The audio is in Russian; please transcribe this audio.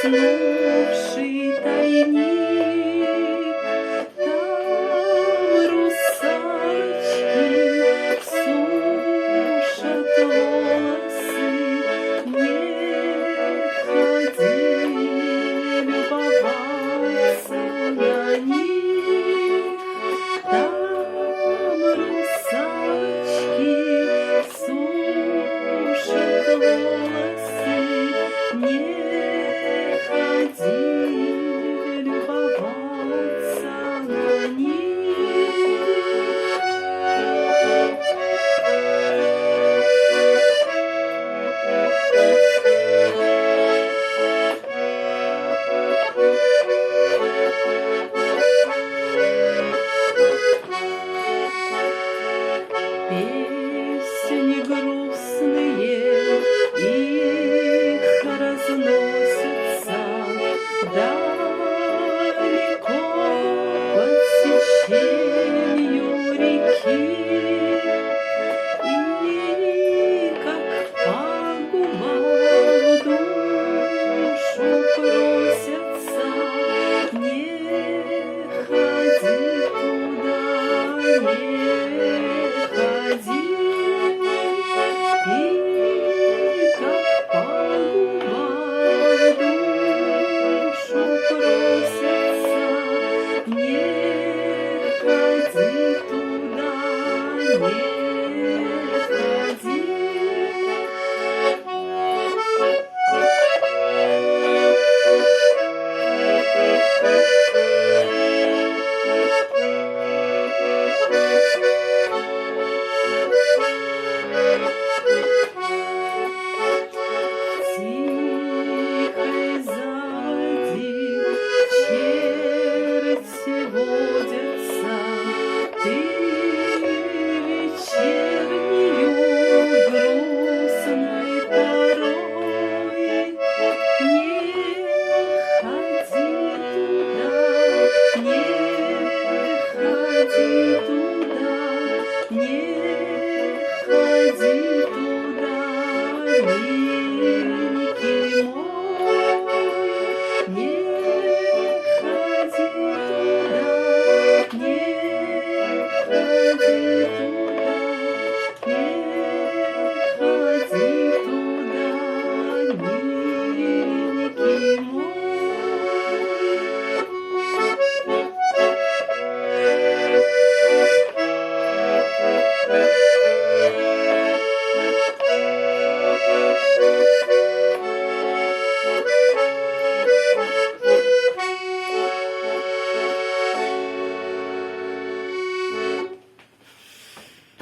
заснувший тайник, там русалочки сушат волосы. Не ходи любоваться на них, там русалочки сушат волосы. Не ходи любоваться на них. Песни грустные их разносятся далеко по течению реки, и как пагуба в душу просятся. Не ходи туда, не ходи. И как пагуба в душу просятся. Не ходи туда, не ходи. Тихой заводи черти водятся, ты вечернею грустной порой. Не ходи туда, не ходи туда, не ходи туда, не